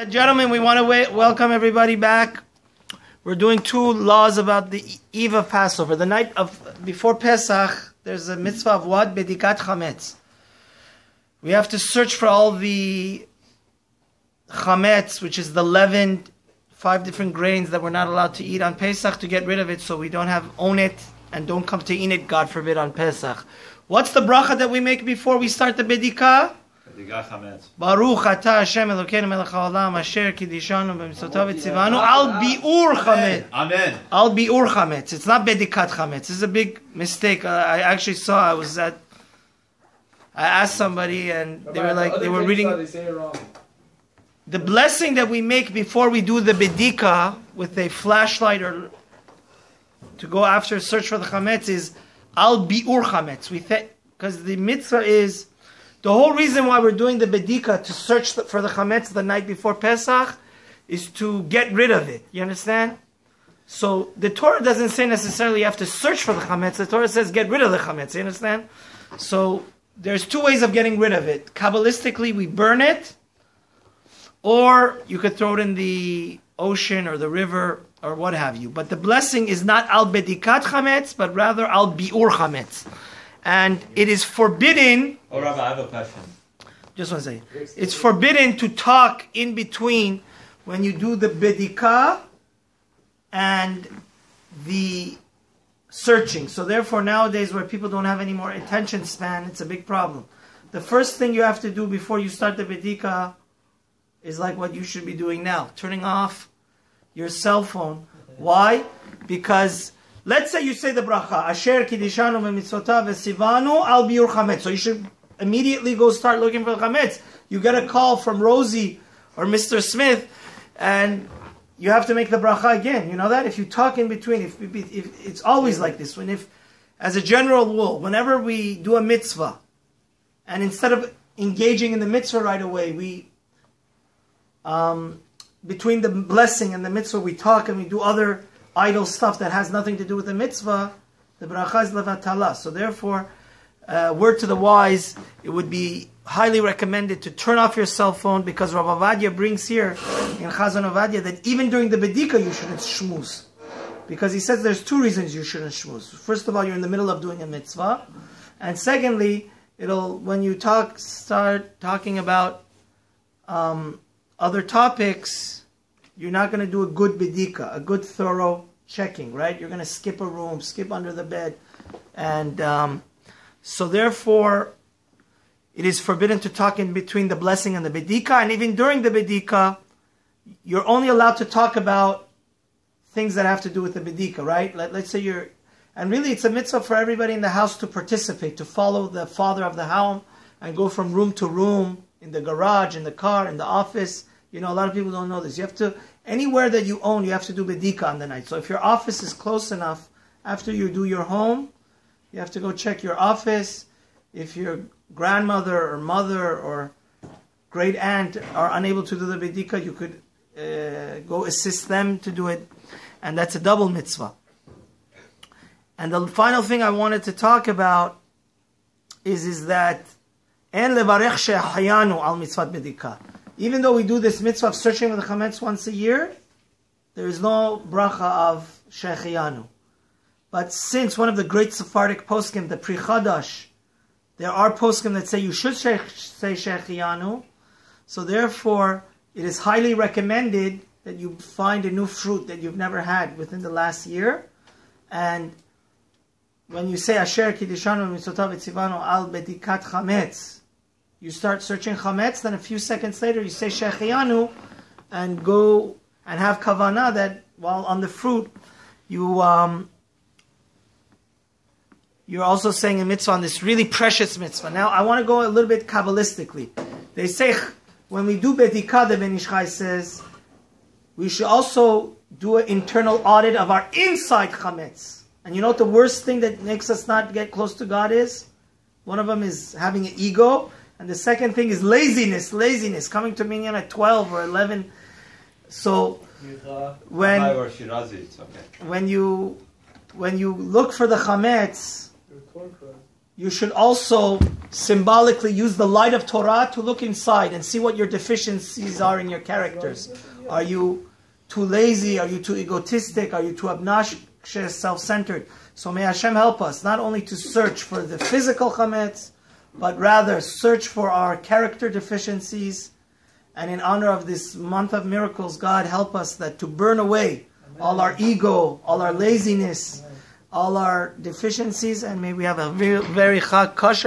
Gentlemen, we want to welcome everybody back. We're doing two laws about the eve of Passover. The night before Pesach, there's a mitzvah of what? Bedikat Hametz. We have to search for all the Hametz, which is the leavened, 5 different grains that we're not allowed to eat on Pesach, to get rid of it so we don't own it and don't come to eat it, God forbid, on Pesach. What's the bracha that we make before we start the Bedikat? Baruch atah Hashem Elokeinu melech haolam asher kiddushanu b'mitzvotav v'tzivanu al bi'ur chametz. Amen. Al bi'ur chametz. It's not bedikat chametz. This is a big mistake. I actually saw. I asked somebody, and they were like, they were reading. They say it wrong. The blessing that we make before we do the bedika with a flashlight or to go after search for the chametz is al bi'ur chametz. Because the mitzvah is. The whole reason why we're doing the Bedikat, to search for the Hametz the night before Pesach, is to get rid of it. You understand? So the Torah doesn't say necessarily you have to search for the Hametz. The Torah says get rid of the Hametz. You understand? So there's 2 ways of getting rid of it. Kabbalistically, we burn it, or you could throw it in the ocean or the river or what have you. But the blessing is not al Bedikat Hametz, but rather al Bi'ur Hametz. And it is forbidden. Oh, Rabbi, I have a question. Just one second. It's forbidden to talk in between when you do the bedikah and the searching. So therefore, nowadays, where people don't have any more attention span, it's a big problem. The first thing you have to do before you start the bedikah is like what you should be doing now: turning off your cell phone. Why? Because let's say you say the bracha, Asher kiddushanu b'mitzvotav v'tzivanu al bi'ur chametz. So you should immediately go start looking for the chametz. You get a call from Rosie or Mr. Smith, and you have to make the bracha again. You know that? If you talk in between, if it's always like this. As a general rule, whenever we do a mitzvah, and instead of engaging in the mitzvah right away, we between the blessing and the mitzvah, we talk and we do other idle stuff that has nothing to do with the mitzvah. The bracha is levatala. So therefore, word to the wise, it would be highly recommended to turn off your cell phone, because Rav Ovadia brings here in Hazon Ovadia that even during the bedika you shouldn't shmuz, because he says there's 2 reasons you shouldn't shmuz. First of all, you're in the middle of doing a mitzvah, and secondly, when you start talking about other topics, you're not going to do a good bedika, a good thorough checking, right? You're going to skip a room, skip under the bed. And so therefore, it is forbidden to talk in between the blessing and the bedika. And even during the bedika, you're only allowed to talk about things that have to do with the bedika, right? Let's say and really it's a mitzvah for everybody in the house to participate, to follow the father of the home and go from room to room, in the garage, in the car, in the office. You know, a lot of people don't know this. You have to, anywhere that you own, you have to do bedika on the night. So if your office is close enough, after you do your home, you have to go check your office. If your grandmother or mother or great aunt are unable to do the bedika, you could go assist them to do it. And that's a double mitzvah. And the final thing I wanted to talk about is that en levarech she'achayanu al mitzvat bedika. Even though we do this mitzvah of searching for the chametz once a year, there is no bracha of shechiyanu. But since one of the great Sephardic poskim, the Pri Chadash, there are poskim that say you should say shechiyanu, so therefore it is highly recommended that you find a new fruit that you've never had within the last year, and when you say Asher kiddushanu mitzvotav v'tzivanu al bedikat chametz, you start searching chametz, then a few seconds later you say shechiyanu and go and have kavanah that while on the fruit you're also saying a mitzvah on this really precious mitzvah. Now I want to go a little bit kabbalistically. They say when we do bedikah, the Ben Ish Chai says we should also do an internal audit of our inside chametz. And you know what the worst thing that makes us not get close to God is? One of them is having an ego. And the second thing is laziness, coming to minyan at 12 or 11. So when you look for the chametz, you should also symbolically use the light of Torah to look inside and see what your deficiencies are in your characters. Are you too lazy? Are you too egotistic? Are you too obnoxious, self-centered? So may Hashem help us not only to search for the physical chametz, but rather search for our character deficiencies. And in honor of this month of miracles, God help us that to burn away all our ego, all our laziness, all our deficiencies, and may we have a very, very kosher